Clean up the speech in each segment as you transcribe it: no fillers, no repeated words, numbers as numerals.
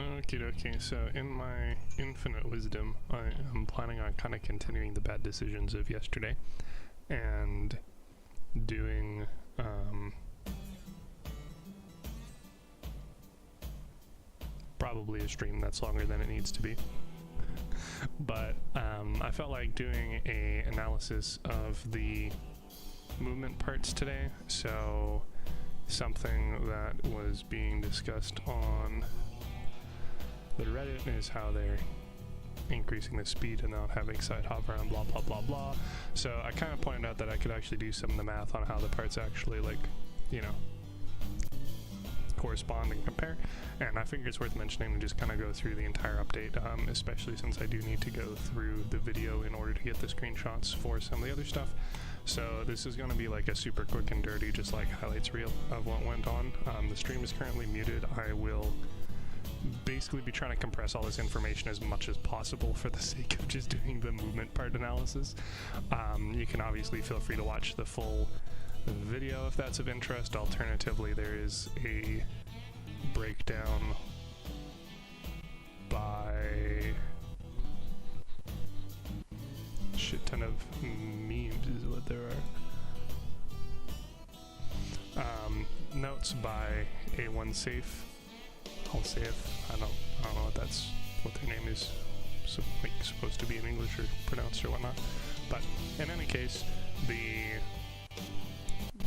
Okie dokie, so in my infinite wisdom, I am planning on kind of continuing the bad decisions of yesterday and doing probably a stream that's longer than it needs to be. But I felt like doing a analysis of the movement parts today, so something that was being discussed on the Reddit is how they're increasing the speed and not having side hover and blah blah blah blah. So I kind of pointed out that I could actually do some of the math on how the parts actually, like, you know, correspond and compare, and I figure it's worth mentioning to just kind of go through the entire update, especially since I do need to go through the video in order to get the screenshots for some of the other stuff. So this is going to be like a super quick and dirty, just like highlights reel of what went on. The stream is currently muted. I will basically be trying to compress all this information as much as possible for the sake of just doing the movement part analysis. You can obviously feel free to watch the full video if that's of interest. Alternatively, there is a breakdown by shit ton of memes is what there are. Notes by A1 Safe. I'll say it. I don't know what their name is supposed to be in English or pronounced or whatnot. But in any case, the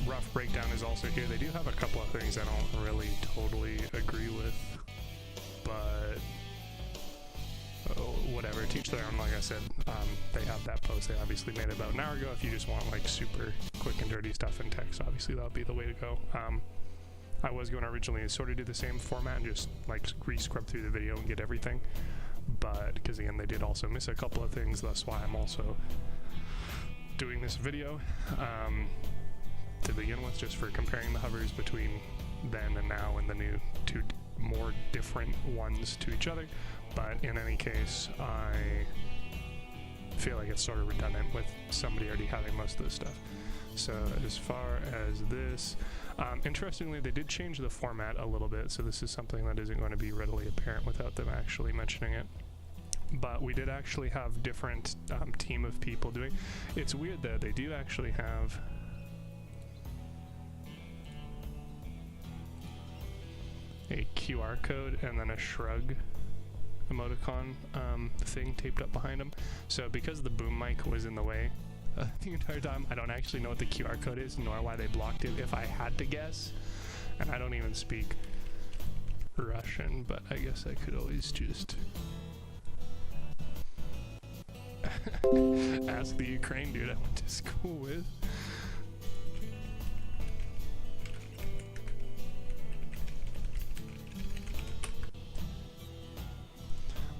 rough breakdown is also here. They do have a couple of things I don't really totally agree with, but whatever, teach their own. Like I said, they have that post they obviously made about an hour ago. If you just want like super quick and dirty stuff in text, obviously that would be the way to go. I was going to originally sort of do the same format and just like re-scrub through the video and get everything, but because again they did also miss a couple of things, that's why I'm also doing this video to begin with, just for comparing the hovers between then and now and the new two more different ones to each other. But in any case, I feel like it's sort of redundant with somebody already having most of this stuff. So as far as this, interestingly, they did change the format a little bit, so this is something that isn't going to be readily apparent without them actually mentioning it. But we did actually have different team of people doing. It's weird that they do actually have a QR code and then a shrug emoticon thing taped up behind them. So because the boom mic was in the way the entire time, I don't actually know what the QR code is, nor why they blocked it if I had to guess. And I don't even speak Russian, but I guess I could always just ask the Ukraine dude I went to school with.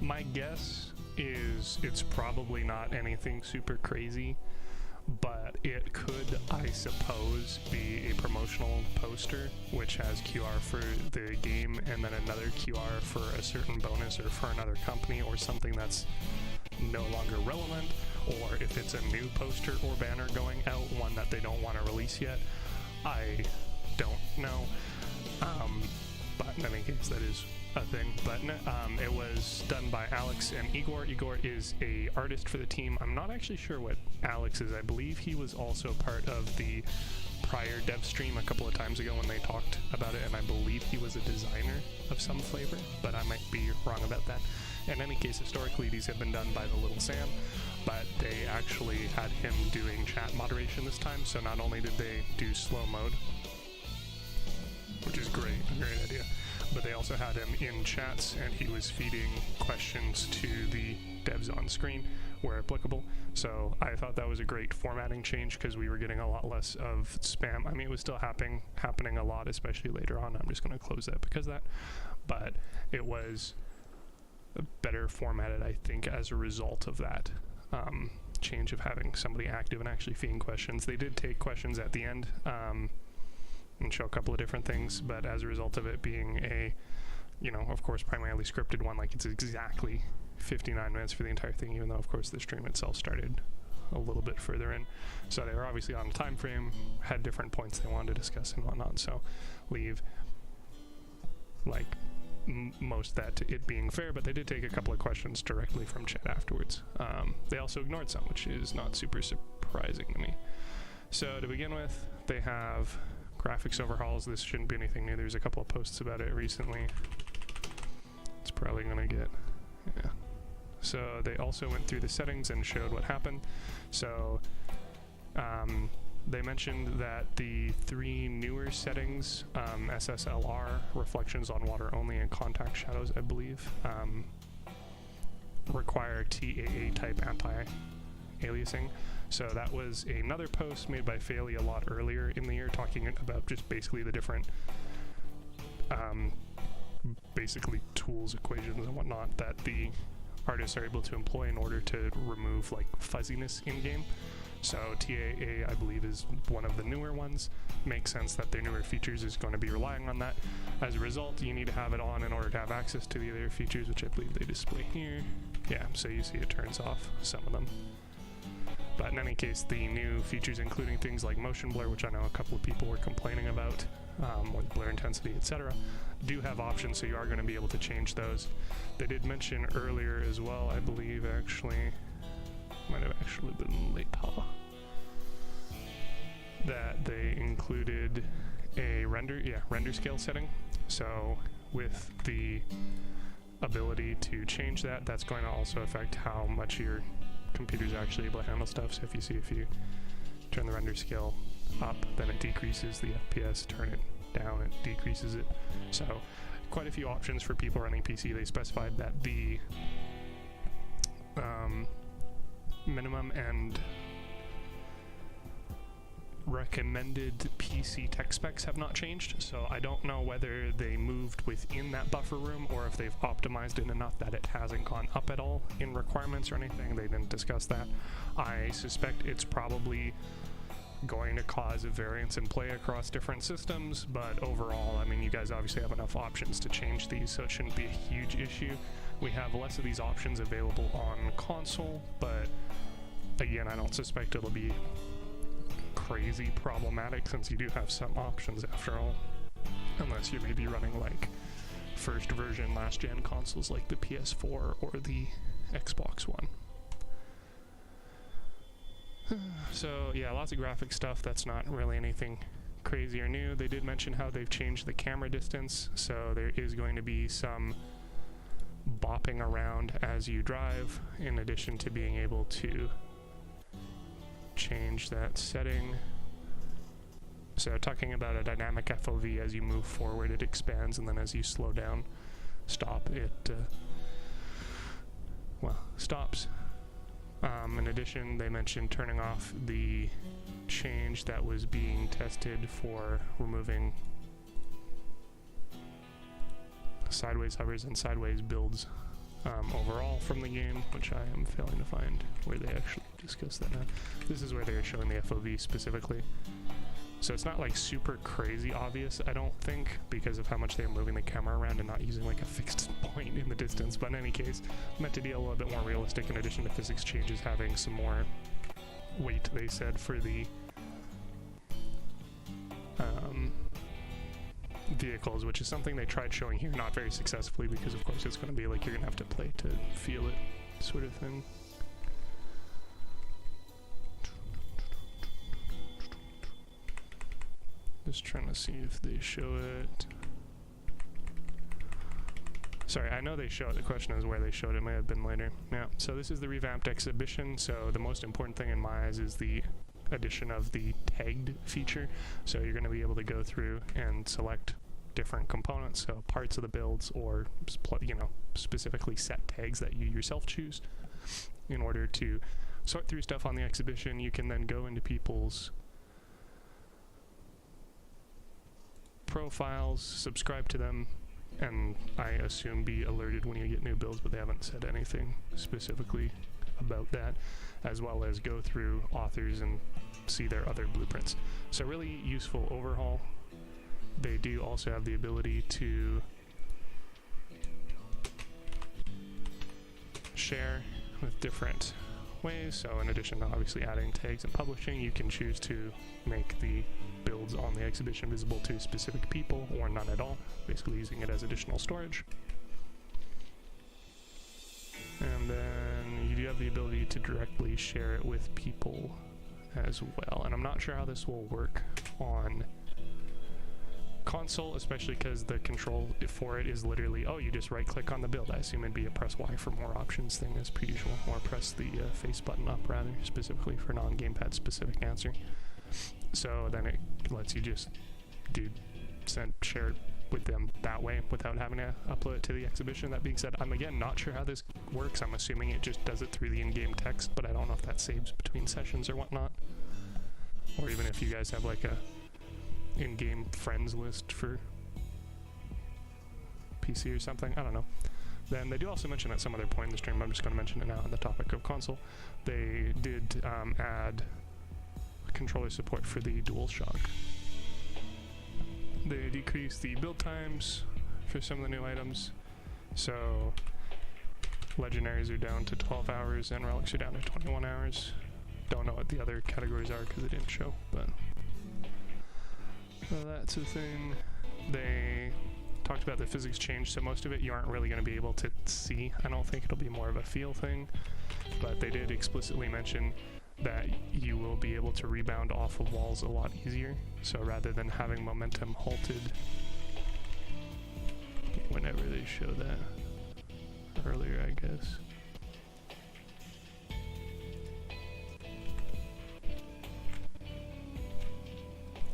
My guess is it's probably not anything super crazy, but it could, I suppose, be a promotional poster which has QR for the game and then another QR for a certain bonus or for another company or something that's no longer relevant, or if it's a new poster or banner going out, one that they don't want to release yet. I don't know, but in any case that is a thing. But it was done by Alex and Igor. Igor is a artist for the team. I'm not actually sure what Alex is. I believe he was also part of the prior dev stream a couple of times ago when they talked about it, and I believe he was a designer of some flavor, but I might be wrong about that. In any case, historically these have been done by the Little Sam, but they actually had him doing chat moderation this time, so not only did they do slow mode, which is great idea, but they also had him in chats and he was feeding questions to the devs on screen where applicable. So I thought that was a great formatting change because we were getting a lot less of spam. I mean, it was still happening a lot, especially later on. I'm just going to close that because of that. But it was better formatted, I think, as a result of that change of having somebody active and actually feeding questions. They did take questions at the end and show a couple of different things, but as a result of it being a, you know, of course, primarily scripted one, like it's exactly 59 minutes for the entire thing, even though, of course, the stream itself started a little bit further in. So they were obviously on a time frame, had different points they wanted to discuss and whatnot, so leave like most that to it being fair, but they did take a couple of questions directly from chat afterwards. They also ignored some, which is not super surprising to me. So to begin with, they have graphics overhauls. This shouldn't be anything new. There's a couple of posts about it recently. It's probably going to get, yeah. So they also went through the settings and showed what happened. So they mentioned that the 3 newer settings, SSLR, reflections on water only, and contact shadows, I believe, require TAA type anti-aliasing. So that was another post made by Failey a lot earlier in the year, talking about just basically the different basically tools, equations, and whatnot that the artists are able to employ in order to remove like fuzziness in game. So TAA, I believe, is one of the newer ones. Makes sense that their newer features is going to be relying on that. As a result, you need to have it on in order to have access to the other features, which I believe they display here. Yeah, so you see it turns off some of them. But in any case, the new features, including things like motion blur, which I know a couple of people were complaining about, with blur intensity, etc., do have options, so you are going to be able to change those. They did mention earlier as well, I believe, actually, might have actually been later, that they included a render scale setting. So with the ability to change that, that's going to also affect how much your computer's actually able to handle stuff. So if you turn the render scale up, then it decreases the FPS, turn it down, it decreases it. So quite a few options for people running PC. They specified that the minimum and recommended PC tech specs have not changed, so I don't know whether they moved within that buffer room or if they've optimized it enough that it hasn't gone up at all in requirements or anything. They didn't discuss that. I suspect it's probably going to cause a variance in play across different systems, but overall, I mean, you guys obviously have enough options to change these, so it shouldn't be a huge issue. We have less of these options available on console, but again, I don't suspect it'll be crazy problematic since you do have some options after all, unless you're maybe running like first version last gen consoles like the PS4 or the Xbox One. So yeah, lots of graphic stuff. That's not really anything crazy or new. They did mention how they've changed the camera distance, so there is going to be some bopping around as you drive, in addition to being able to change that setting. So talking about a dynamic FOV, as you move forward it expands, and then as you slow down, stop, it stops. In addition, they mentioned turning off the change that was being tested for removing sideways hovers and sideways builds overall from the game, which I am failing to find where they actually discuss that now. This is where they're showing the FOV specifically. So it's not like super crazy obvious, I don't think, because of how much they're moving the camera around and not using like a fixed point in the distance. But in any case, meant to be a little bit more realistic, in addition to physics changes having some more weight, they said, for the vehicles, which is something they tried showing here, not very successfully, because of course it's going to be like you're going to have to play to feel it sort of thing. Just trying to see if they show it. Sorry, I know they show it. The question is where they showed it. May have been later. Yeah, so this is the revamped exhibition. So the most important thing in my eyes is the addition of the tagged feature. So you're going to be able to go through and select different components, so parts of the builds, or specifically set tags that you yourself choose in order to sort through stuff on the exhibition. You can then go into people's profiles, subscribe to them, and I assume be alerted when you get new builds, but they haven't said anything specifically about that, as well as go through authors and see their other blueprints. So really useful overhaul. They do also have the ability to share with different ways. So in addition to obviously adding tags and publishing, you can choose to make the builds on the exhibition visible to specific people or none at all, basically using it as additional storage. And then you do have the ability to directly share it with people as well. And I'm not sure how this will work on console, especially because the control for it is literally, oh, you just right click on the build. I assume it'd be a press Y for more options thing as per usual, or press the face button up rather, specifically for non-gamepad specific answer. So then it lets you just share it with them that way without having to upload it to the exhibition. That being said, I'm again not sure how this works. I'm assuming it just does it through the in-game text, but I don't know if that saves between sessions or whatnot, or even if you guys have like a in-game friends list for PC or something. I don't know. Then they do also mention at some other point in the stream, I'm just going to mention it now on the topic of console, they did add controller support for the DualShock. They decreased the build times for some of the new items, so legendaries are down to 12 hours and relics are down to 21 hours. Don't know what the other categories are because it didn't show, but so that's the thing. They talked about the physics change, so most of it you aren't really going to be able to see. I don't think it'll be more of a feel thing, but they did explicitly mention that you will be able to rebound off of walls a lot easier. So rather than having momentum halted whenever they show that earlier, I guess.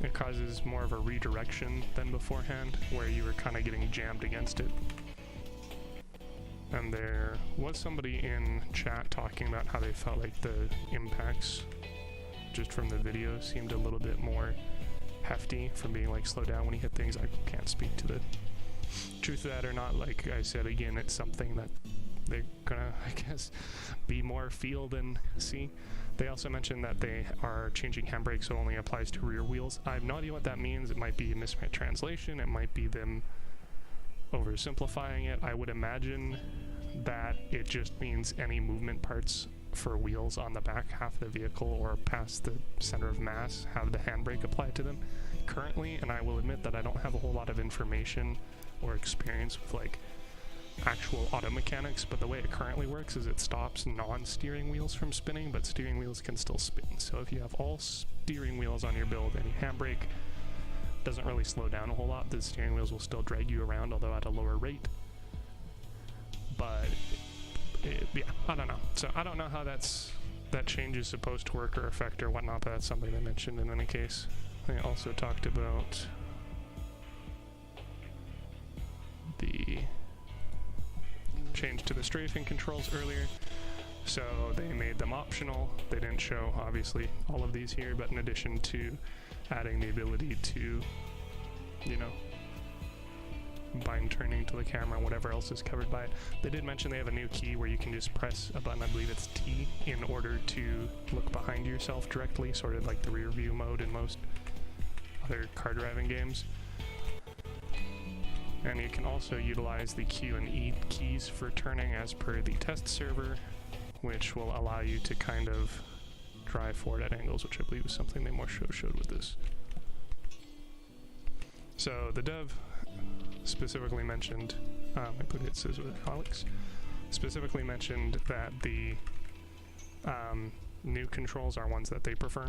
It causes more of a redirection than beforehand, where you were kind of getting jammed against it. And there was somebody in chat talking about how they felt like the impacts, just from the video, seemed a little bit more hefty from being like slow down when you hit things. I can't speak to the truth of that or not. Like I said, again, it's something that they're gonna, I guess, be more feel than see. They also mentioned that they are changing handbrake so it only applies to rear wheels. I have no idea what that means. It might be a misprint translation. It might be them oversimplifying it. I would imagine that it just means any movement parts for wheels on the back half of the vehicle or past the center of mass have the handbrake applied to them currently. And I will admit that I don't have a whole lot of information or experience with like actual auto mechanics, but the way it currently works is it stops non-steering wheels from spinning, but steering wheels can still spin. So if you have all steering wheels on your build and your handbrake doesn't really slow down a whole lot, the steering wheels will still drag you around, although at a lower rate. But yeah, I don't know. So I don't know how that change is supposed to work or affect or whatnot, but that's something they mentioned in any case. They also talked about the change to the strafing controls earlier, so they made them optional. They didn't show obviously all of these here, but in addition to adding the ability to, you know, bind turning to the camera, whatever else is covered by it, they did mention they have a new key where you can just press a button, I believe it's T, in order to look behind yourself directly, sort of like the rear view mode in most other car driving games. And you can also utilize the Q and E keys for turning as per the test server, which will allow you to kind of drive forward at angles, which I believe is something they more showed with this. So the dev specifically mentioned, I put it says with Alex, specifically mentioned that the new controls are ones that they prefer,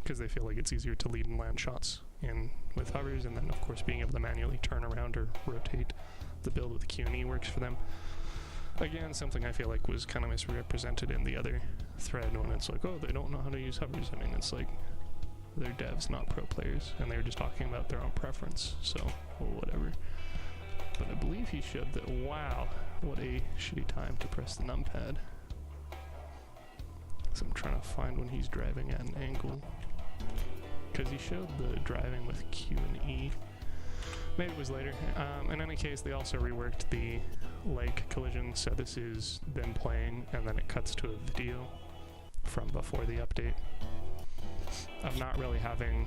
because they feel like it's easier to lead and land shots in with hovers, and then of course being able to manually turn around or rotate the build with the Q and E works for them. Again, something I feel like was kind of misrepresented in the other thread when it's like, oh, they don't know how to use hovers. I mean, it's like they're devs, not pro players, and they were just talking about their own preference, so well, whatever. But I believe he showed that. Wow, what a shitty time to press the numpad. So I'm trying to find when he's driving at an angle, because he showed the driving with Q and E. Maybe it was later. In any case, they also reworked the leg collision, so this is them playing and then it cuts to a video from before the update of not really having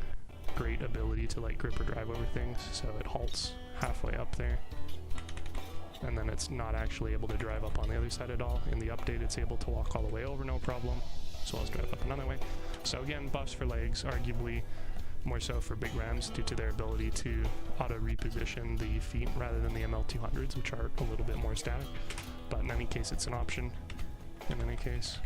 great ability to like grip or drive over things, so it halts halfway up there and then it's not actually able to drive up on the other side at all. In the update, it's able to walk all the way over, no problem, as well as drive up another way. So again, buffs for legs, arguably more so for big rams due to their ability to auto reposition the feet rather than the ML200s, which are a little bit more static. but in any case, it's an option. In any case.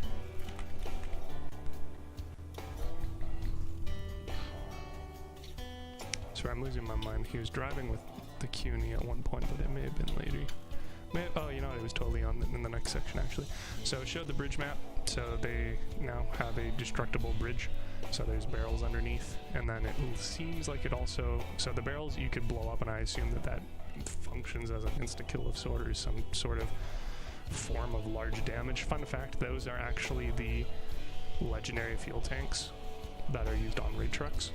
Sorry, I'm losing my mind. He was driving with the CUNY at one point, but it may have been later. Oh, you know what? It was totally in the next section, actually. So it showed the bridge map. So they now have a destructible bridge. So there's barrels underneath. And then it seems like it also... So the barrels you could blow up, and I assume that that functions as an insta-kill of sort or some sort of form of large damage. Fun fact, those are actually the legendary fuel tanks that are used on raid trucks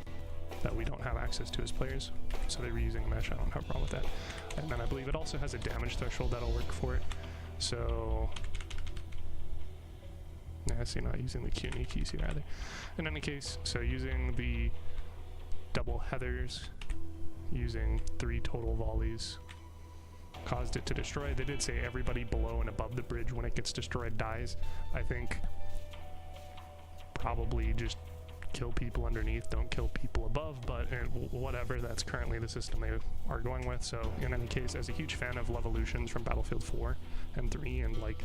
that we don't have access to as players. So they were using mesh, I don't have a problem with that. And then I believe it also has a damage threshold that'll work for it. So... yeah, I see not using the CUNY keys here either. In any case, so using the double heathers, using 3 total volleys, caused it to destroy. They did say everybody below and above the bridge when it gets destroyed dies. I think probably just kill people underneath, don't kill people above, but whatever, that's currently the system they are going with. So in any case, as a huge fan of Levelutions from Battlefield 4 and 3, and like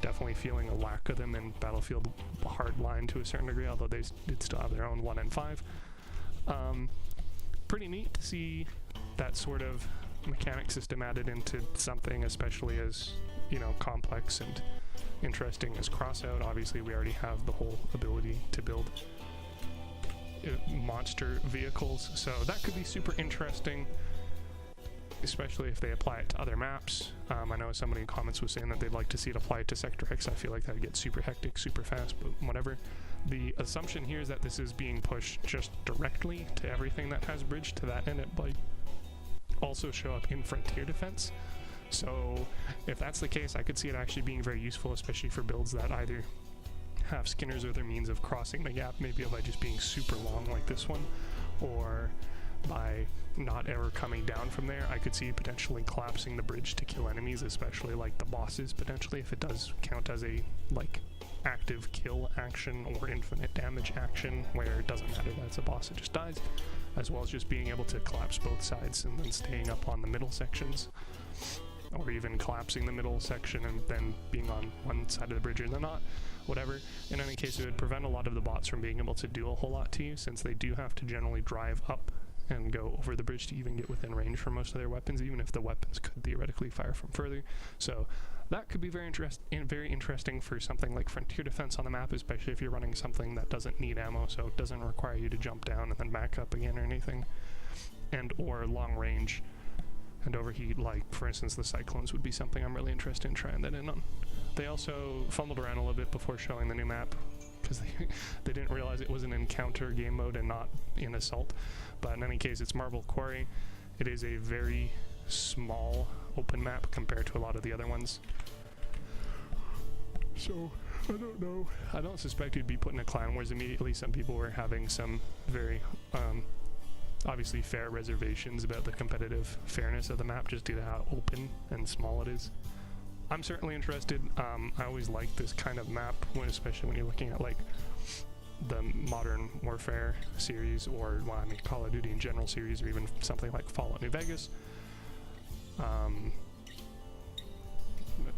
definitely feeling a lack of them in Battlefield Hardline to a certain degree, although they did still have their own 1 and 5. Pretty neat to see that sort of mechanic system added into something, especially as, you know, complex and interesting as Crossout. Obviously we already have the whole ability to build monster vehicles, so that could be super interesting, especially if they apply it to other maps. I know somebody in comments was saying that they'd like to see it applied to Sector X. I feel like that'd get super hectic, super fast, but whatever. The assumption here is that this is being pushed just directly to everything that has bridge. To that end, it might also show up in Frontier Defense. So if that's the case, I could see it actually being very useful, especially for builds that either have skinners or their means of crossing the gap, maybe by just being super long like this one, or by not ever coming down from there. I could see potentially collapsing the bridge to kill enemies, especially like the bosses, potentially, if it does count as a like active kill action or infinite damage action, where it doesn't matter that it's a boss, it just dies, as well as just being able to collapse both sides and then staying up on the middle sections, or even collapsing the middle section and then being on one side of the bridge or then not, whatever. In any case, it would prevent a lot of the bots from being able to do a whole lot to you, since they do have to generally drive up and go over the bridge to even get within range for most of their weapons, even if the weapons could theoretically fire from further. So that could be very interesting for something like Frontier Defense on the map, especially if you're running something that doesn't need ammo, so it doesn't require you to jump down and then back up again or anything, and or long range and overheat, like for instance the Cyclones would be something I'm really interested in trying that in on. They also fumbled around a little bit before showing the new map, because they didn't realize it was an encounter game mode and not in Assault. But in any case, it's Marble Quarry. It is a very small open map compared to a lot of the other ones. So, I don't know. I don't suspect you'd be put in a Clan Wars immediately. Some people were having some very, obviously fair reservations about the competitive fairness of the map, just due to how open and small it is. I'm certainly interested. I always like this kind of map, especially when you're looking at like the Modern Warfare series, or well, I mean Call of Duty in general series, or even something like Fallout New Vegas.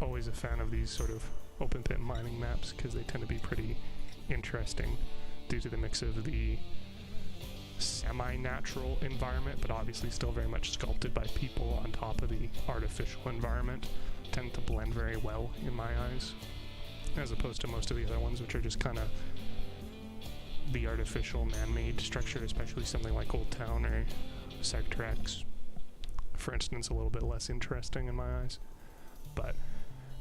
Always a fan of these sort of open pit mining maps, because they tend to be pretty interesting due to the mix of the semi-natural environment, but obviously still very much sculpted by people on top of the artificial environment. Tend to blend very well in my eyes, as opposed to most of the other ones, which are just kind of the artificial man-made structure, especially something like Old Town or Sector X, for instance, a little bit less interesting in my eyes. But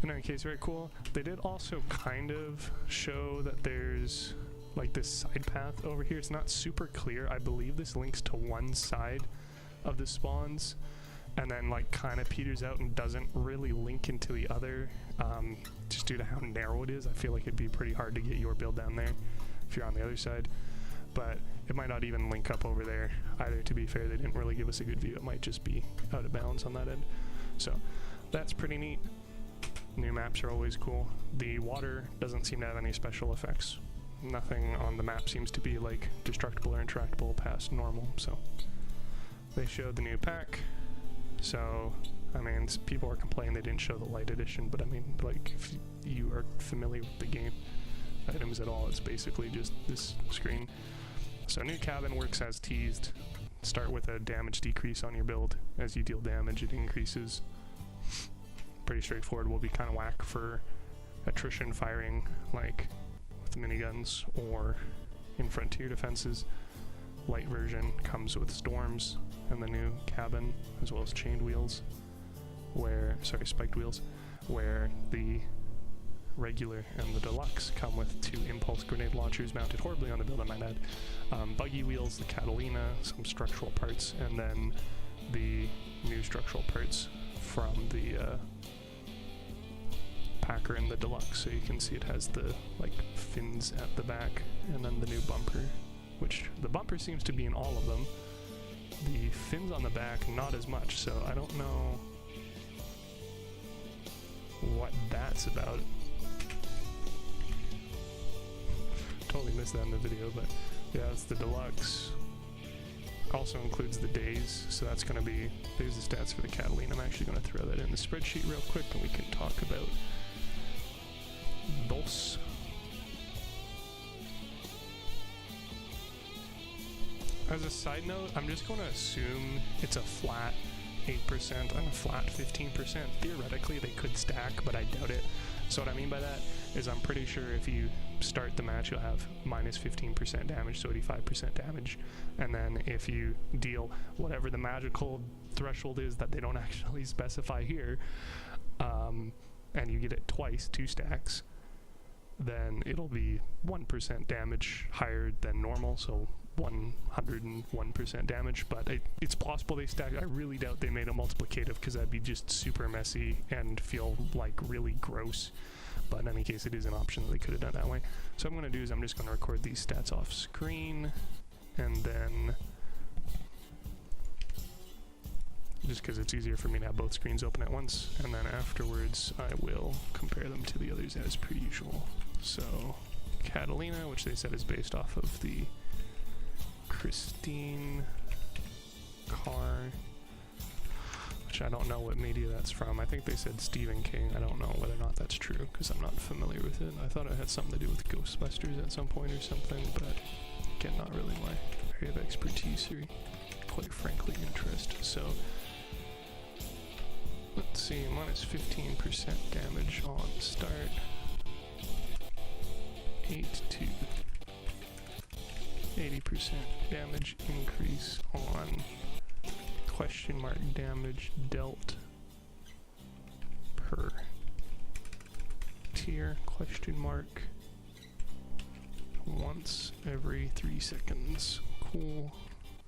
in any case, very cool. They did also kind of show that there's like this side path over here. It's not super clear. I believe this links to one side of the spawns, and then like kind of peters out and doesn't really link into the other, just due to how narrow it is. I feel like it'd be pretty hard to get your build down there if you're on the other side, but it might not even link up over there either. To be fair, they didn't really give us a good view. It might just be out of bounds on that end. So that's pretty neat. New maps are always cool. The water doesn't seem to have any special effects. Nothing on the map seems to be like destructible or intractable past normal. So they showed the new pack. So I mean, people are complaining they didn't show the light edition, but I mean, like, if you are familiar with the game items at all, it's basically just this screen. So new cabin works as teased. Start with a damage decrease on your build. As you deal damage, it increases. Pretty straightforward. Will be kind of whack for attrition firing, like with miniguns or in frontier defenses. Light version comes with storms and the new cabin, as well as chained wheels, spiked wheels, where the regular and the deluxe come with 2 impulse grenade launchers mounted horribly on the build, I might add. Buggy wheels, the Catalina, some structural parts, and then the new structural parts from the Packer in the deluxe. So you can see it has the like fins at the back, and then the new bumper, which the bumper seems to be in all of them. The fins on the back, not as much, so I don't know what that's about. Totally missed that in the video, but yeah, it's the deluxe. Also includes the days, so that's going to be, there's the stats for the Catalina. I'm actually going to throw that in the spreadsheet real quick and we can talk about those. As a side note, I'm just going to assume it's a flat 8% and a flat 15%. Theoretically, they could stack, but I doubt it. So what I mean by that is I'm pretty sure if you start the match, you'll have minus 15% damage, so 85% damage. And then if you deal whatever the magical threshold is that they don't actually specify here, and you get it twice, 2 stacks, then it'll be 1% damage higher than normal, so 101% damage, but it's possible they stack. I really doubt they made a multiplicative because that'd be just super messy and feel like really gross. But in any case, it is an option that they could have done that way. So what I'm going to do is I'm just going to record these stats off screen, and then just because it's easier for me to have both screens open at once, and then afterwards I will compare them to the others as per usual. So Catalina, which they said is based off of the Christine car, which I don't know what media that's from. I think they said Stephen King. I don't know whether or not that's true because I'm not familiar with it. I thought it had something to do with Ghostbusters at some point or something, but again, not really my area of expertise or, quite frankly, interest. So let's see, minus 15% damage on start, 8 to 80% damage increase on question mark damage dealt per tier question mark once every 3 seconds. Cool.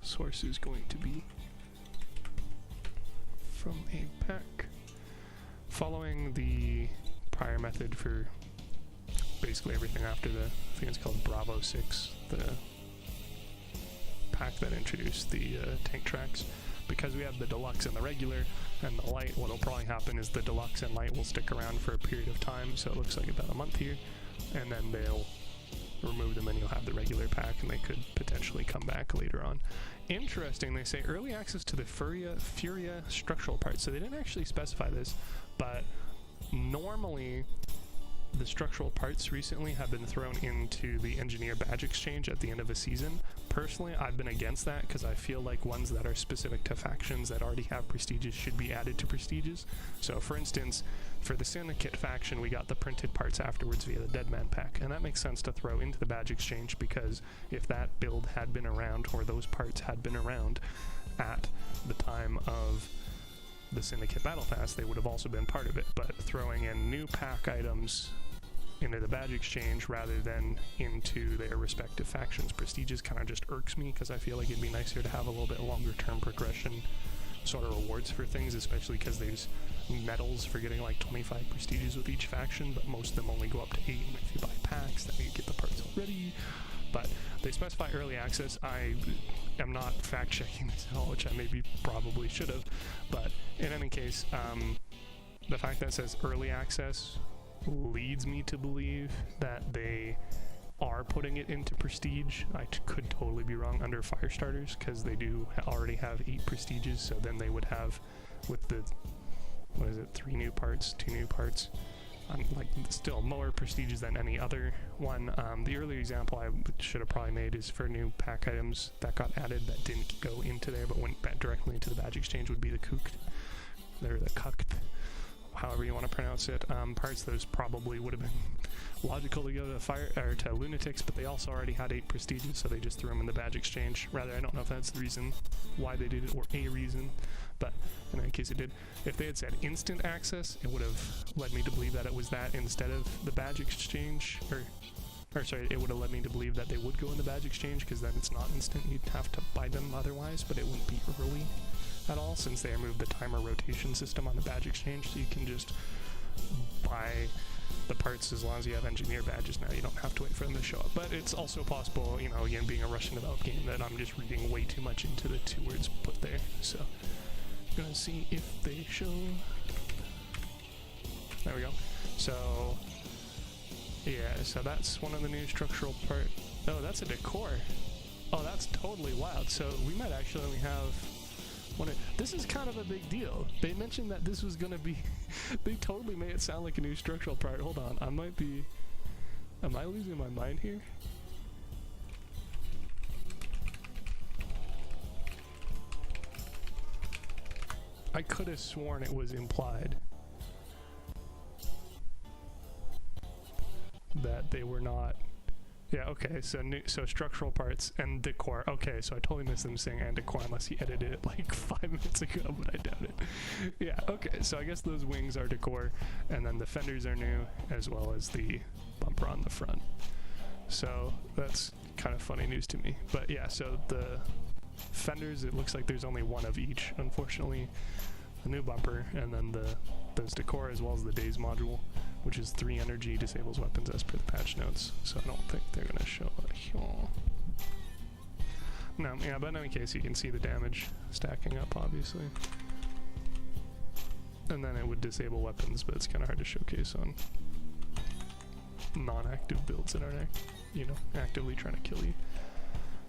Source is going to be from a pack. Following the prior method for basically everything after the, I think it's called Bravo 6, the pack that introduced the tank tracks. Because we have the deluxe and the regular and the light, what'll probably happen is the deluxe and light will stick around for a period of time, so it looks like about a month here, and then they'll remove them and you'll have the regular pack, and they could potentially come back later on. Interesting, they say early access to the Furia structural parts, so they didn't actually specify this, but normally the structural parts recently have been thrown into the engineer badge exchange at the end of a season. Personally, I've been against that because I feel like ones that are specific to factions that already have prestiges should be added to prestiges. So for instance, for the Syndicate faction, we got the printed parts afterwards via the Deadman pack, and that makes sense to throw into the badge exchange because if that build had been around, or those parts had been around at the time of the Syndicate Battle Pass, they would have also been part of it. But throwing in new pack items into the badge exchange rather than into their respective factions' prestiges kind of just irks me, because I feel like it'd be nicer to have a little bit longer term progression sort of rewards for things, especially because there's medals for getting like 25 prestiges with each faction, but most of them only go up to 8, and if you buy packs then you get the parts already. But they specify early access. I am not fact checking this at all, which I maybe probably should have, but in any case, the fact that it says early access leads me to believe that they are putting it into prestige. I could totally be wrong under fire starters, because they do already have 8 prestiges, so then they would have, with the what is it, 3 new parts, 2 new parts. Like still more prestigious than any other one. The earlier example I should have probably made is for new pack items that got added that didn't go into there but went back directly into the badge exchange would be the cooked. They're the cucked, however you want to pronounce it. Parts those probably would have been logical to go to fire or to lunatics, but they also already had 8 prestiges, so they just threw them in the badge exchange. Rather, I don't know if that's the reason why they did it or a reason, but in any case it did. If they had said instant access, it would have led me to believe that it was that instead of the badge exchange, or sorry, it would have led me to believe that they would go in the badge exchange, because then it's not instant, you'd have to buy them otherwise, but it wouldn't be early at all since they removed the timer rotation system on the badge exchange, so you can just buy the parts as long as you have engineer badges now. You don't have to wait for them to show up. But it's also possible, you know, again, being a Russian developed game, that I'm just reading way too much into the 2 words put there. So I'm gonna see if they show. There we go. So yeah, so that's one of the new structural part. Oh, that's a decor. Oh, that's totally wild. So we might actually only have this is kind of a big deal. They mentioned that this was gonna be they totally made it sound like a new structural part. Hold on, am I losing my mind here? I could have sworn it was implied that they were not. Yeah, okay, so structural parts and decor. Okay, so I totally missed them saying and decor unless he edited it like 5 minutes ago, but I doubt it. Yeah, okay, so I guess those wings are decor, and then the fenders are new, as well as the bumper on the front. So that's kind of funny news to me. But yeah, so the fenders, it looks like there's only one of each, unfortunately. The new bumper, and then those decor, as well as the days module, which is 3 energy, disables weapons as per the patch notes, so I don't think they're gonna show it here. No, yeah, but in any case, you can see the damage stacking up, obviously. And then it would disable weapons, but it's kind of hard to showcase on non-active builds that aren't, you know, actively trying to kill you.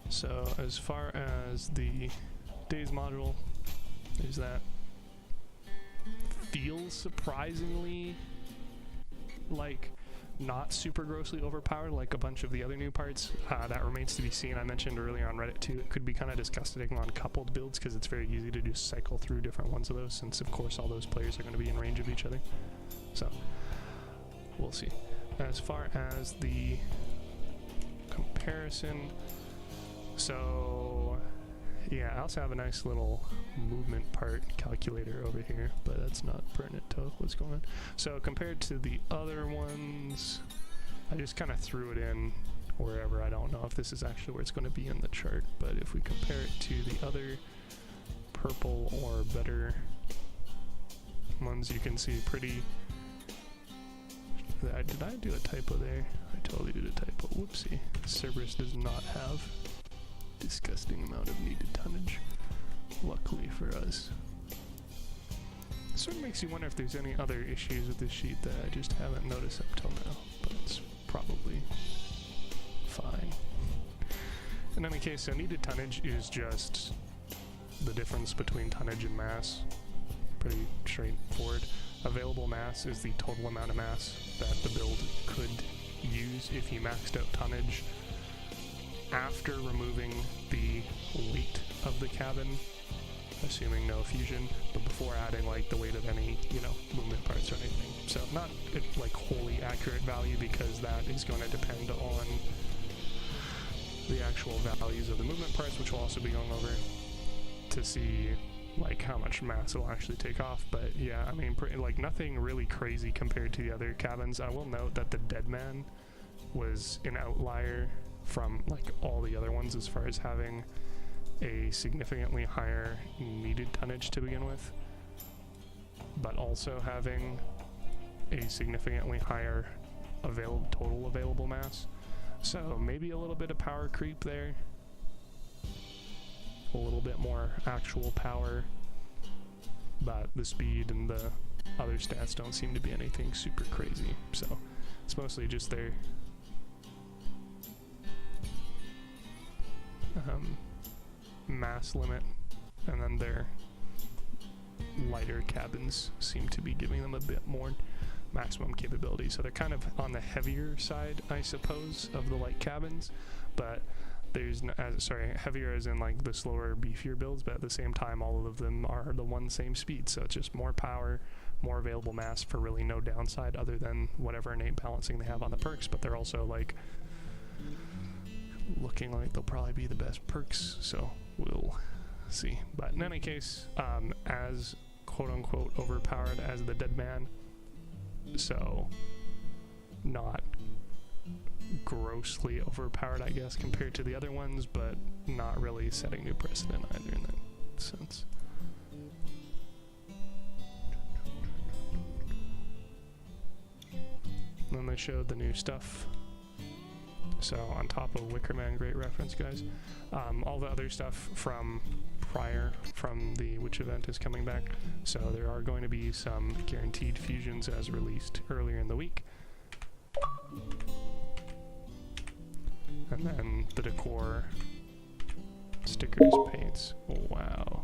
So as far as the days module, there's that. Feels surprisingly like not super grossly overpowered like a bunch of the other new parts. That remains to be seen. I mentioned earlier on Reddit too, it could be kind of disgusting on coupled builds because it's very easy to just cycle through different ones of those, since of course all those players are going to be in range of each other. So we'll see. As far as the comparison, so yeah, I also have a nice little movement part calculator over here, but that's not pertinent to what's going on. So compared to the other ones, I just kind of threw it in wherever. I don't know if this is actually where it's going to be in the chart, but if we compare it to the other purple or better ones, you can see pretty... Did I do a typo there? I totally did a typo. Whoopsie. Cerberus does not have disgusting amount of needed tonnage, luckily for us. Sort of makes you wonder if there's any other issues with this sheet that I just haven't noticed up till now, but it's probably fine. In any case, so needed tonnage is just the difference between tonnage and mass. Pretty straightforward. Available mass is the total amount of mass that the build could use if you maxed out tonnage after removing the weight of the cabin, assuming no fusion, but before adding like the weight of any, you know, movement parts or anything. So not like wholly accurate value, because that is going to depend on the actual values of the movement parts, which we'll also be going over to see like how much mass it'll actually take off. But yeah, I mean, like nothing really crazy compared to the other cabins. I will note that the Deadman was an outlier from like all the other ones as far as having a significantly higher needed tonnage to begin with, but also having a significantly higher total available mass. So maybe a little bit of power creep there, a little bit more actual power, but the speed and the other stats don't seem to be anything super crazy. So it's mostly just their mass limit, and then their lighter cabins seem to be giving them a bit more maximum capability. So they're kind of on the heavier side, I suppose, of the light cabins, but there's no, heavier as in like the slower, beefier builds, but at the same time, all of them are the one same speed. So it's just more power, more available mass for really no downside other than whatever innate balancing they have on the perks, but they're also like looking like they'll probably be the best perks, so we'll see. But in any case, as quote-unquote overpowered as the Dead Man, so not grossly overpowered, I guess, compared to the other ones, but not really setting new precedent either in that sense. And then they showed the new stuff. So on top of Wickerman, great reference, guys. All the other stuff from prior, from the Witch event is coming back. So there are going to be some guaranteed fusions as released earlier in the week. And then the decor, stickers, paints. Oh, wow.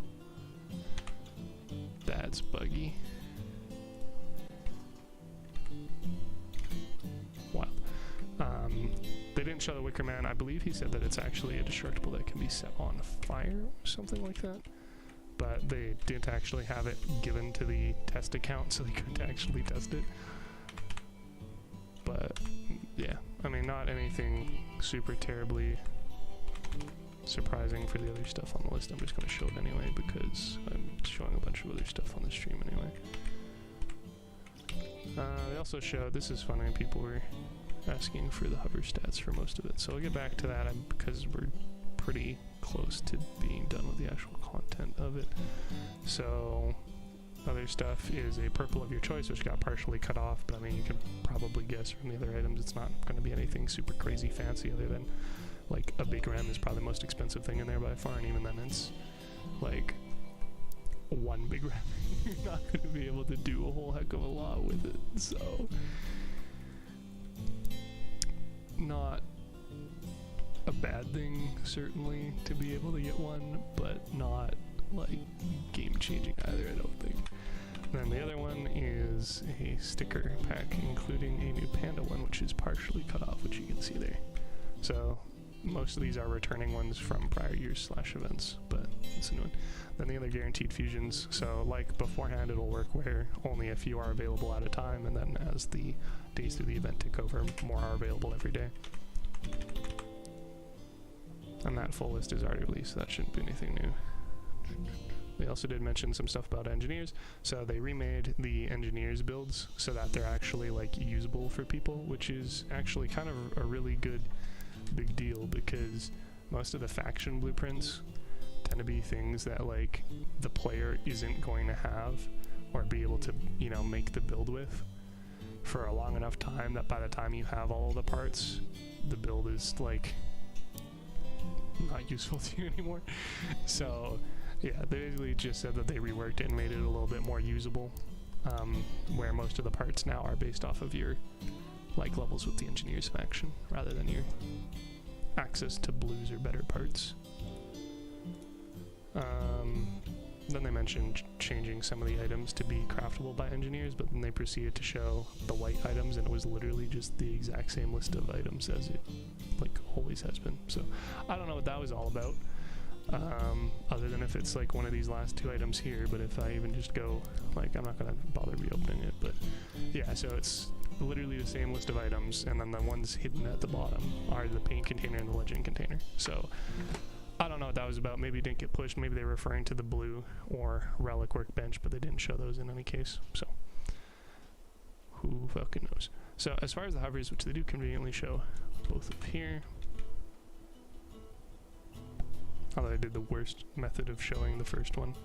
That's buggy. Wow. They didn't show the Wicker Man. I believe he said that it's actually a destructible that can be set on fire or something like that. But they didn't actually have it given to the test account, so they couldn't actually test it. But yeah, I mean, not anything super terribly surprising for the other stuff on the list. I'm just going to show it anyway because I'm showing a bunch of other stuff on the stream anyway. They also showed, this is funny, people were asking for the hover stats for most of it, so I'll get back to that because we're pretty close to being done with the actual content of it. So other stuff is a purple of your choice, which got partially cut off, but I mean, you can probably guess from the other items it's not going to be anything super crazy fancy other than like a big ram is probably the most expensive thing in there by far, and even then it's like one big ram. You're not going to be able to do a whole heck of a lot with it, so not a bad thing certainly to be able to get one, but not like game changing either, I don't think. Then the other one is a sticker pack including a new panda one, which is partially cut off, which you can see there. So most of these are returning ones from prior years / events, but it's a new one. Then the other guaranteed fusions, so like beforehand it'll work where only a few are available at a time, and then as the days through the event tick over, more are available every day. And that full list is already released, so that shouldn't be anything new. They also did mention some stuff about engineers, so they remade the engineers builds so that they're actually like usable for people, which is actually kind of a really good big deal because most of the faction blueprints tend to be things that like the player isn't going to have or be able to, you know, make the build with for a long enough time that by the time you have all the parts, the build is like not useful to you anymore. So yeah, they basically just said that they reworked it and made it a little bit more usable, where most of the parts now are based off of your like levels with the engineers faction rather than your access to blues or better parts. Then they mentioned changing some of the items to be craftable by engineers, but then they proceeded to show the white items, and it was literally just the exact same list of items as it like always has been. So I don't know what that was all about, other than if it's like one of these last two items here, but if I even just go, like, I'm not gonna bother reopening it, but yeah, so it's literally the same list of items, and then the ones hidden at the bottom are the paint container and the legend container. So I don't know what that was about. Maybe it didn't get pushed. Maybe they were referring to the blue or relic workbench, but they didn't show those in any case. So who fucking knows? So as far as the hovers, which they do conveniently show both up here, although I did the worst method of showing the first one.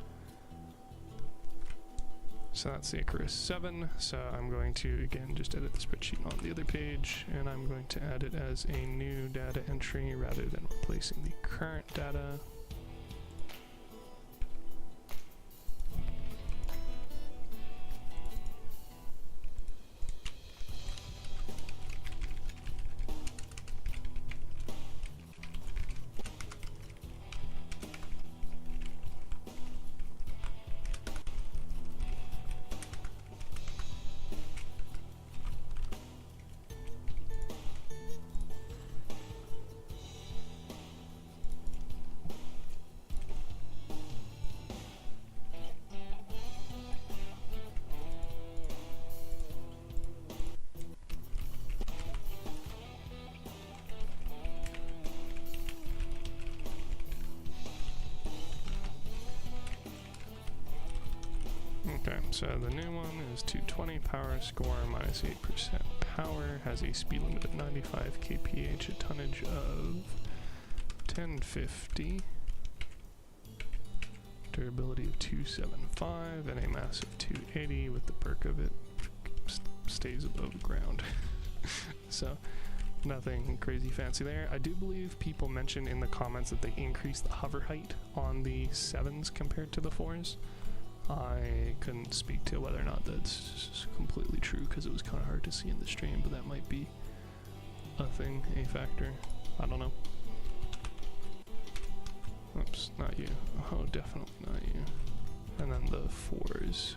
So that's the Icarus 7, so I'm going to, again, just edit the spreadsheet on the other page, and I'm going to add it as a new data entry rather than replacing the current data. Okay, so the new one is 220 power score, minus 8% power, has a speed limit of 95 kph, a tonnage of 1050, durability of 275, and a mass of 280 with the perk of it stays above ground. So nothing crazy fancy there. I do believe people mentioned in the comments that they increased the hover height on the 7s compared to the 4s. I couldn't speak to whether or not that's completely true because it was kind of hard to see in the stream, but that might be a thing, a factor. I don't know. Oops, not you. Oh, definitely not you. And then the 4s,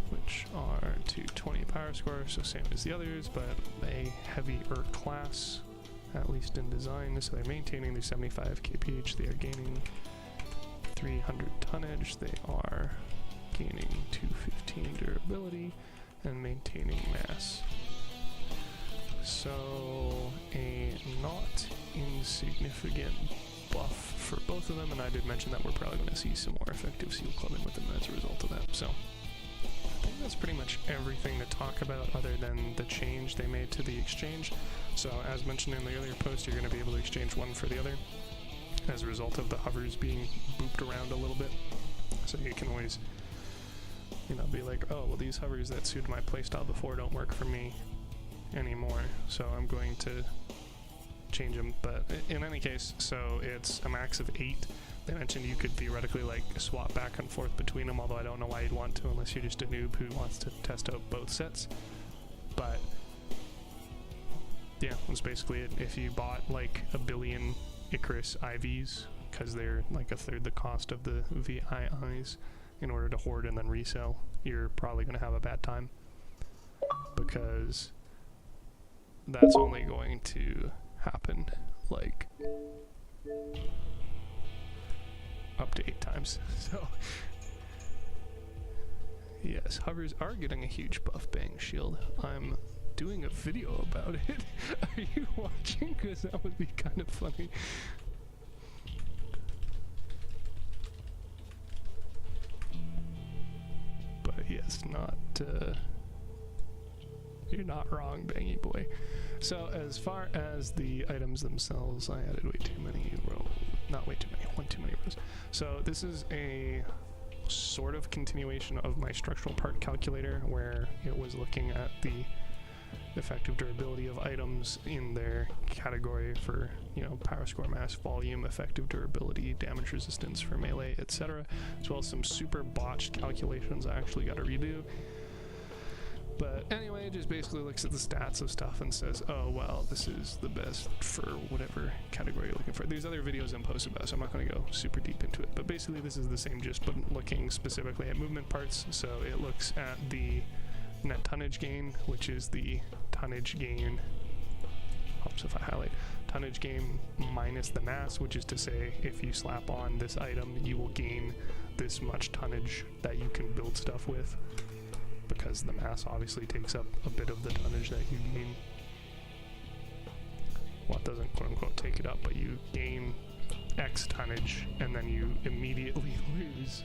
which are 220 power score, so same as the others, but a heavier class, at least in design. So they're maintaining their 75 kph, they are gaining 300 tonnage, they are gaining 215 durability, and maintaining mass. So a not insignificant buff for both of them, and I did mention that we're probably going to see some more effective seal clubbing with them as a result of that. So I think that's pretty much everything to talk about other than the change they made to the exchange. So as mentioned in the earlier post, you're going to be able to exchange one for the other as a result of the hovers being booped around a little bit. So you can always, you know, be like, oh, well, these hovers that suited my playstyle before don't work for me anymore, so I'm going to change them. But in any case, so it's a max of 8. They mentioned you could theoretically like swap back and forth between them, although I don't know why you'd want to unless you're just a noob who wants to test out both sets. But yeah, that's basically it. If you bought like a billion Icarus IVs, because they're like a third the cost of the VIIs, in order to hoard and then resell, you're probably going to have a bad time, because that's only going to happen like up to 8 times. So yes, hovers are getting a huge buff. Bang shield. I'm doing a video about it. Are you watching? Because that would be kind of funny. But yes, not you're not wrong, Bangy boy. So as far as the items themselves, I added way too many rows. Not way too many, one too many rows. So this is a sort of continuation of my structural part calculator, where it was looking at the effective durability of items in their category for, you know, power score, mass, volume, effective durability, damage resistance for melee, etc., as well as some super botched calculations I actually got to redo. But anyway, it just basically looks at the stats of stuff and says, oh, well, this is the best for whatever category you're looking for. There's other videos I'm posted about, so I'm not going to go super deep into it. But basically, this is the same gist, but looking specifically at movement parts. So it looks at the net tonnage gain, which is the tonnage gain, helps if I highlight, tonnage gain minus the mass, which is to say, if you slap on this item, you will gain this much tonnage that you can build stuff with, because the mass obviously takes up a bit of the tonnage that you gain. Well, it doesn't quote-unquote take it up, but you gain X tonnage, and then you immediately lose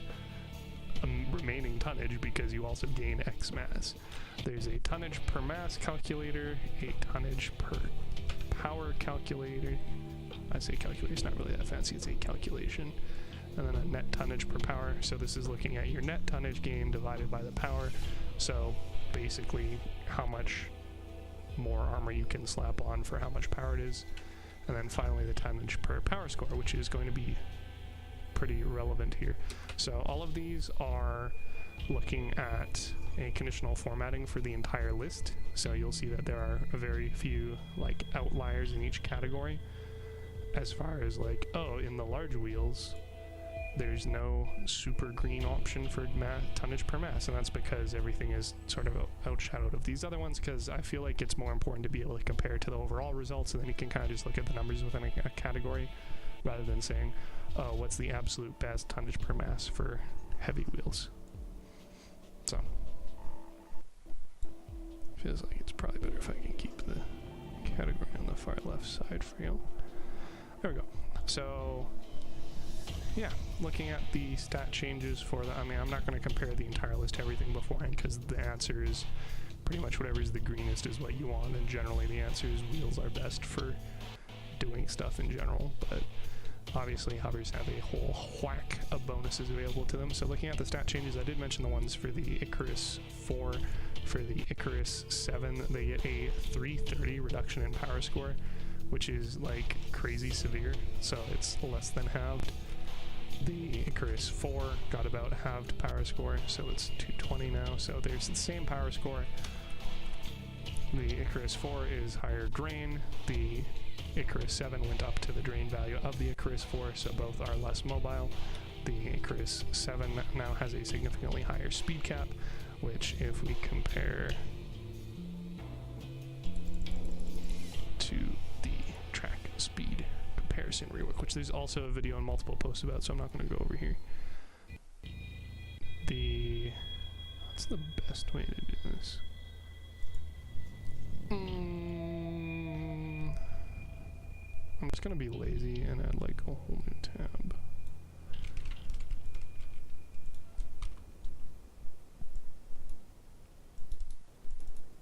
remaining tonnage because you also gain X mass. There's a tonnage per mass calculator, a tonnage per power calculator. I say calculator, it's not really that fancy, it's a calculation. And then a net tonnage per power. So this is looking at your net tonnage gain divided by the power. So basically how much more armor you can slap on for how much power it is. And then finally the tonnage per power score, which is going to be pretty relevant here. So all of these are looking at a conditional formatting for the entire list. So you'll see that there are a very few like outliers in each category, as far as like, oh, in the large wheels there's no super green option for tonnage per mass, and that's because everything is sort of outshadowed of these other ones, because I feel like it's more important to be able to compare to the overall results, and then you can kind of just look at the numbers within a category rather than saying, oh, what's the absolute best tonnage per mass for heavy wheels. So feels like it's probably better if I can keep the category on the far left side for you. There we go. So yeah, looking at the stat changes for the, I mean, I'm not going to compare the entire list to everything beforehand because the answer is pretty much whatever is the greenest is what you want, and generally the answer is wheels are best for doing stuff in general, but obviously hovers have a whole whack of bonuses available to them. So looking at the stat changes, I did mention the ones for the Icarus 4. For the Icarus 7, they get a 330 reduction in power score, which is like crazy severe, so it's less than halved. The Icarus 4 got about halved power score, so it's 220 now, so there's the same power score. The Icarus 4 is higher drain. The Icarus 7 went up to the drain value of the Icarus 4, so both are less mobile. The Icarus 7 now has a significantly higher speed cap, which if we compare to the track speed comparison rework, which there's also a video and multiple posts about, so I'm not going to go over here. What's the best way to do this? I'm just going to be lazy and add like a whole new tab.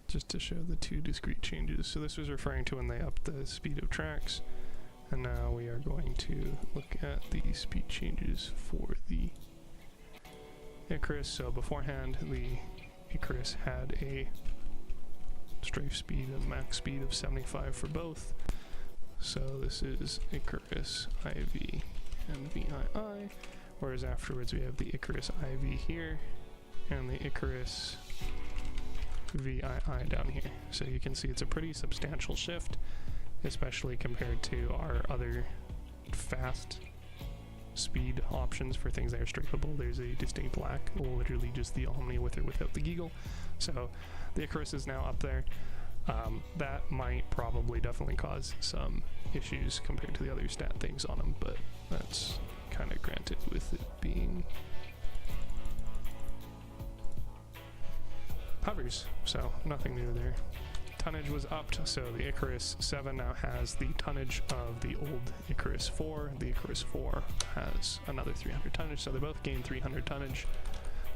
Just to show the two discrete changes. So this was referring to when they upped the speed of tracks, and now we are going to look at the speed changes for the Icarus. So beforehand, the Icarus had a strafe speed and max speed of 75 for both. So this is Icarus IV and VII, whereas afterwards we have the Icarus IV here and the Icarus VII down here. So you can see it's a pretty substantial shift, especially compared to our other fast speed options for things that are strafable. There's a distinct lack, literally just the Omni with or without the Geagle. So the Icarus is now up there. That might probably definitely cause some issues compared to the other stat things on them, but that's kind of granted with it being hovers, so nothing new there. Tonnage was upped, so the Icarus 7 now has the tonnage of the old Icarus 4. The Icarus 4 has another 300 tonnage, so they both gain 300 tonnage.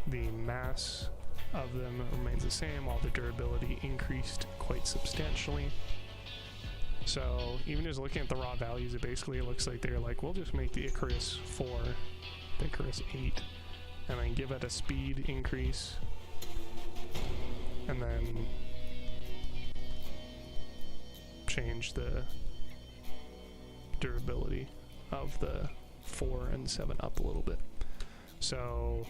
The mass of them remains the same, while the durability increased quite substantially. So even just looking at the raw values, it basically looks like they're like, we'll just make the Icarus 4 the Icarus 8 and then give it a speed increase, and then change the durability of the 4 and 7 up a little bit. So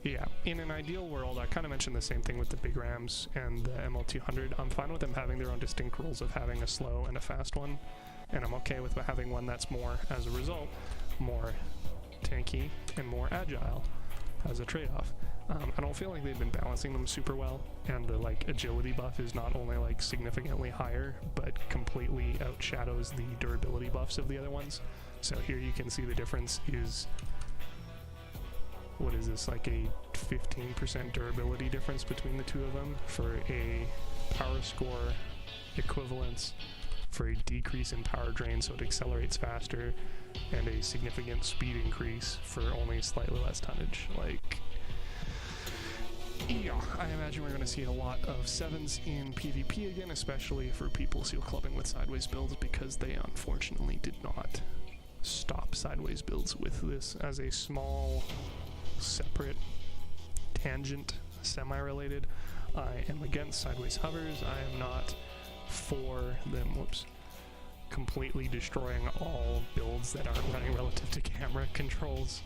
yeah, in an ideal world, I kind of mentioned the same thing with the big Rams and the ML200. I'm fine with them having their own distinct rules of having a slow and a fast one, and I'm okay with having one that's more, as a result, more tanky and more agile as a trade-off. I don't feel like they've been balancing them super well, and the like agility buff is not only like significantly higher, but completely outshadows the durability buffs of the other ones. So here you can see the difference is, what is this, like a 15% durability difference between the two of them for a power score equivalence, for a decrease in power drain so it accelerates faster, and a significant speed increase for only slightly less tonnage. Like, yeah, I imagine we're going to see a lot of 7s in PvP again, especially for people seal clubbing with sideways builds, because they unfortunately did not stop sideways builds with this as a small separate tangent, semi-related. I am against sideways hovers. I am not for them, completely destroying all builds that aren't running relative to camera controls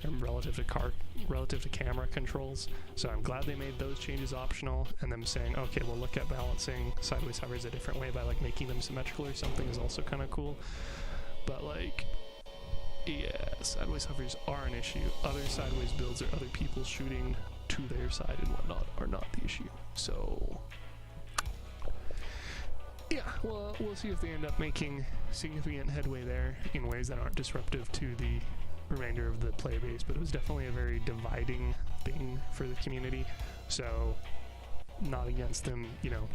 and relative to camera controls. So I'm glad they made those changes optional, and them saying, okay, we'll look at balancing sideways hovers a different way by like making them symmetrical or something is also kind of cool. But like, yeah, sideways hovers are an issue. Other sideways builds or other people shooting to their side and whatnot are not the issue. So yeah, well, we'll see if they end up making significant headway there in ways that aren't disruptive to the remainder of the player base, but it was definitely a very dividing thing for the community. So not against them,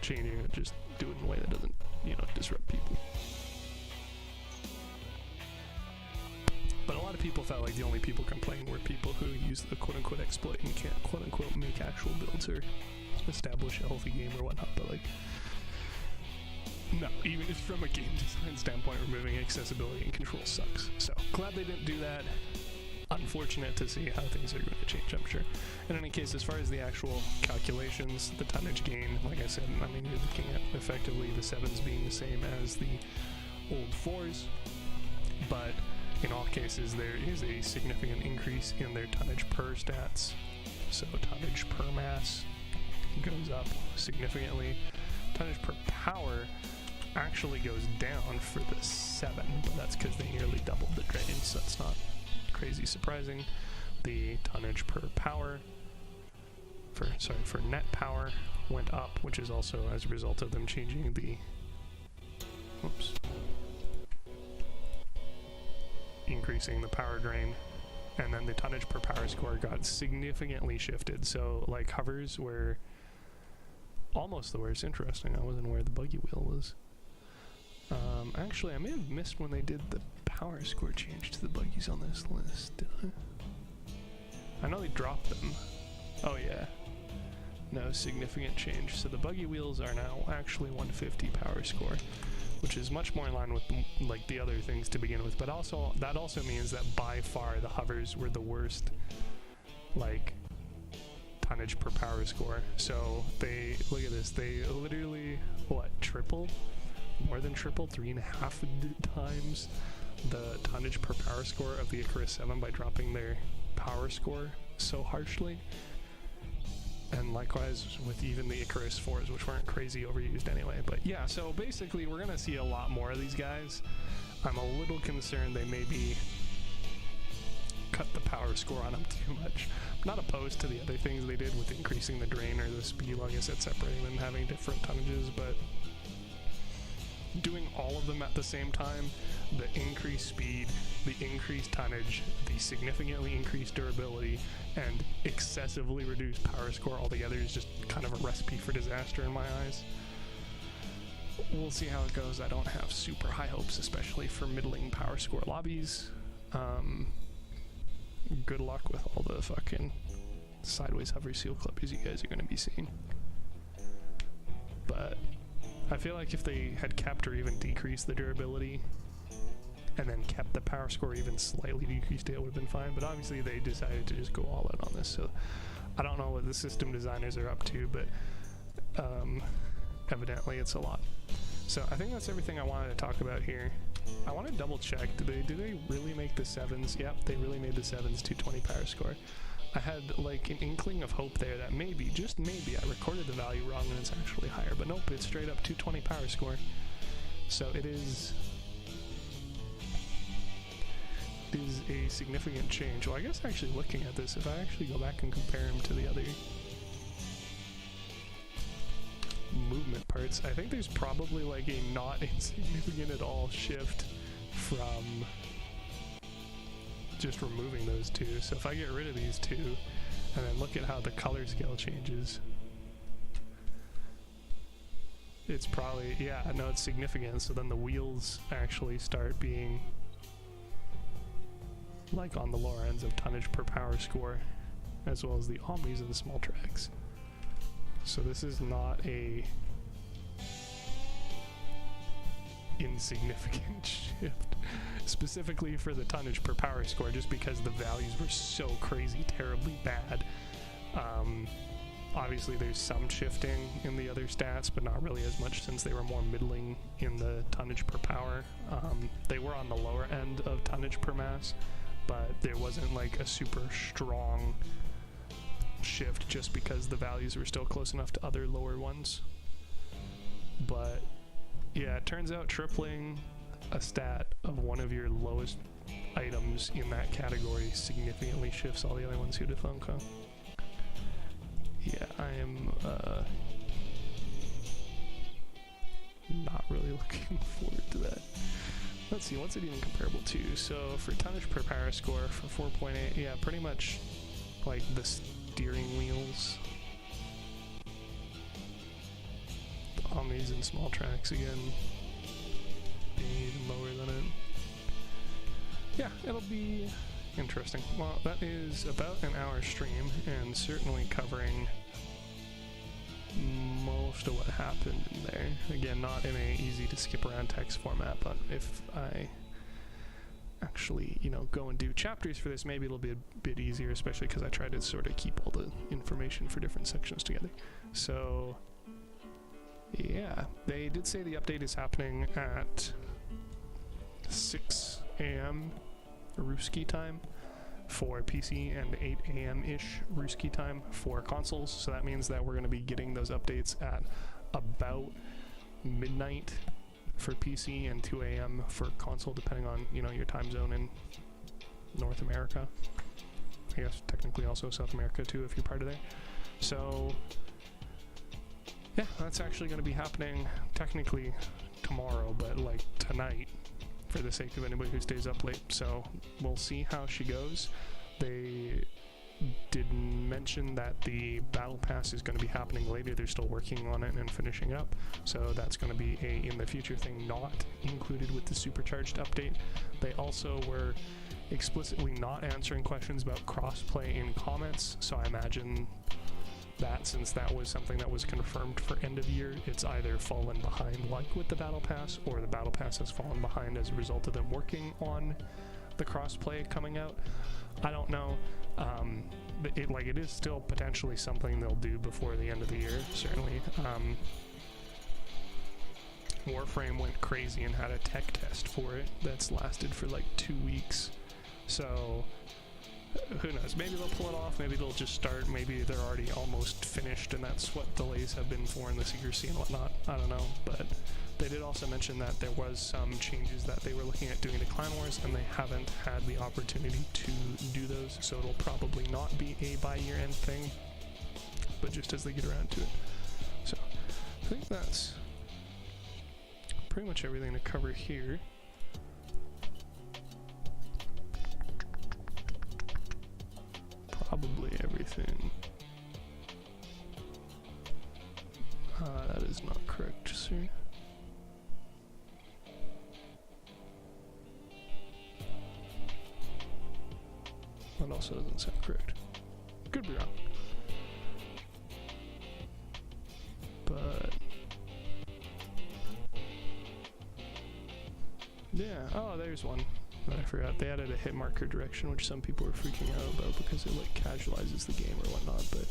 changing it, just do it in a way that doesn't, disrupt people. people felt like the only people complaining were people who use the quote-unquote exploit and can't quote-unquote make actual builds or establish a healthy game or whatnot, but like, no, even if from a game design standpoint, removing accessibility and control sucks. So, glad they didn't do that. Unfortunate to see how things are going to change, I'm sure. In any case, as far as the actual calculations, the tonnage gain, like I said, I mean, you're looking at effectively the 7s being the same as the old 4s, but in all cases, there is a significant increase in their tonnage per stats. So tonnage per mass goes up significantly. Tonnage per power actually goes down for the 7, but that's because they nearly doubled the drain, so that's not crazy surprising. The tonnage per power, for net power, went up, which is also as a result of them changing the, increasing the power drain. And then the tonnage per power score got significantly shifted. So like hovers were almost the worst. Interesting, I wasn't aware the buggy wheel was. Actually, I may have missed when they did the power score change to the buggies on this list, did I? I know they dropped them. Oh yeah. No significant change. So the buggy wheels are now actually 150 power score, which is much more in line with like the other things to begin with. But also that also means that by far the hovers were the worst, like, tonnage per power score. So they, look at this, they literally tripled, more than tripled, 3.5 times the tonnage per power score of the Icarus 7 by dropping their power score so harshly. And likewise with even the Icarus 4s, which weren't crazy overused anyway. But yeah, so basically we're gonna see a lot more of these guys. I'm a little concerned they maybe cut the power score on them too much. I'm not opposed to the other things they did with increasing the drain or the speed, like I said, separating them, having different tonnages, but doing all of them at the same time, the increased speed, the increased tonnage, the significantly increased durability, and excessively reduced power score altogether is just kind of a recipe for disaster in my eyes. We'll see how it goes. I don't have super high hopes, especially for middling power score lobbies. Good luck with all the fucking sideways hover seal clippers you guys are going to be seeing. But I feel like if they had kept or even decreased the durability and then kept the power score even slightly decreased, it would have been fine. But obviously they decided to just go all out on this, so I don't know what the system designers are up to, but evidently it's a lot. So I think that's everything I wanted to talk about here. I want to double check, did they really make the 7s? Yep, they really made the 7s 220 power score. I had like an inkling of hope there that maybe, just maybe, I recorded the value wrong and it's actually higher, but nope, it's straight up 220 power score. So it is a significant change. Well, I guess actually looking at this, if I actually go back and compare them to the other movement parts, I think there's probably like a not insignificant at all shift from just removing those two. So if I get rid of these two and then look at how the color scale changes, it's probably, yeah, no, it's significant. So then the wheels actually start being like on the lower ends of tonnage per power score, as well as the omnis and the small tracks. So this is not a insignificant shift, specifically for the tonnage per power score, just because the values were so crazy terribly bad. Obviously there's some shifting in the other stats, but not really as much since they were more middling in the tonnage per power. They were on the lower end of tonnage per mass, but there wasn't like a super strong shift just because the values were still close enough to other lower ones. But yeah, it turns out tripling a stat of one of your lowest items in that category significantly shifts all the other ones. Who'd have thunk, huh? Yeah, I am not really looking forward to that. Let's see, what's it even comparable to? So for tonnage per power score for 4.8, yeah, pretty much like the steering wheels, the omnis and small tracks again being even lower than it. Yeah, it'll be Interesting. Well, that is about an hour stream, and certainly covering most of what happened in there. Again, not in a easy to skip around text format, but if I actually, you know, go and do chapters for this, maybe it'll be a bit easier, especially because I try to sort of keep all the information for different sections together. So, yeah, they did say the update is happening at 6 a.m. Ruski time for PC and 8 a.m.-ish Ruski time for consoles. So that means that we're going to be getting those updates at about midnight for PC and 2 a.m. for console, depending on, you know, your time zone in North America. I guess technically also South America too, if you're part of there. So yeah, that's actually going to be happening technically tomorrow, but like tonight, for the sake of anybody who stays up late. So we'll see how she goes. They did mention that the battle pass is going to be happening later. They're still working on it and finishing it up, so that's going to be a in the future thing, not included with the Supercharged update. They also were explicitly not answering questions about crossplay in comments, so I imagine that since that was something that was confirmed for end of year, it's either fallen behind like with the battle pass, or the battle pass has fallen behind as a result of them working on the crossplay coming out. I don't know. It is still potentially something they'll do before the end of the year, certainly. Warframe went crazy and had a tech test for it that's lasted for like 2 weeks, so who knows, maybe they'll pull it off, maybe they'll just start, maybe they're already almost finished and that's what delays have been for in the secrecy and whatnot, I don't know. But they did also mention that there was some changes that they were looking at doing to Clan Wars, and they haven't had the opportunity to do those, so it'll probably not be a by year end thing, but just as they get around to it. So I think that's pretty much everything to cover here. Probably everything. That is not correct, sir. That also doesn't sound correct. Could be wrong. But yeah, oh, there's one that I forgot. They added a hit marker direction, which some people were freaking out about because it like casualizes the game or whatnot, but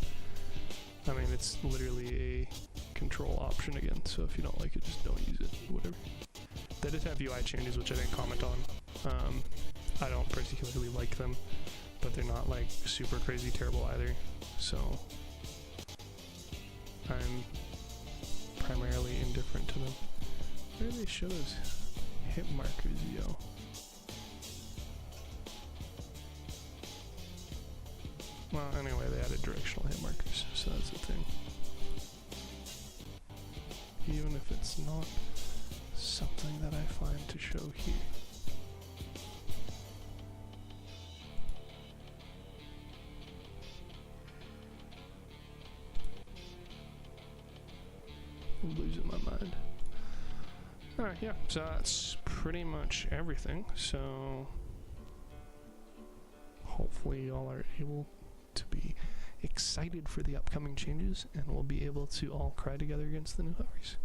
I mean, it's literally a control option again, so if you don't like it, just don't use it, whatever. They did have UI changes, which I didn't comment on. I don't particularly like them, but they're not like super crazy terrible either, so I'm primarily indifferent to them. Where do they show those hit markers, yo? Well, anyway, they added directional hit markers, so that's the thing. Even if it's not something that I find to show here. I'm losing my mind. Alright, yeah, so that's pretty much everything. So hopefully y'all are able to be excited for the upcoming changes, and we'll be able to all cry together against the new hovers.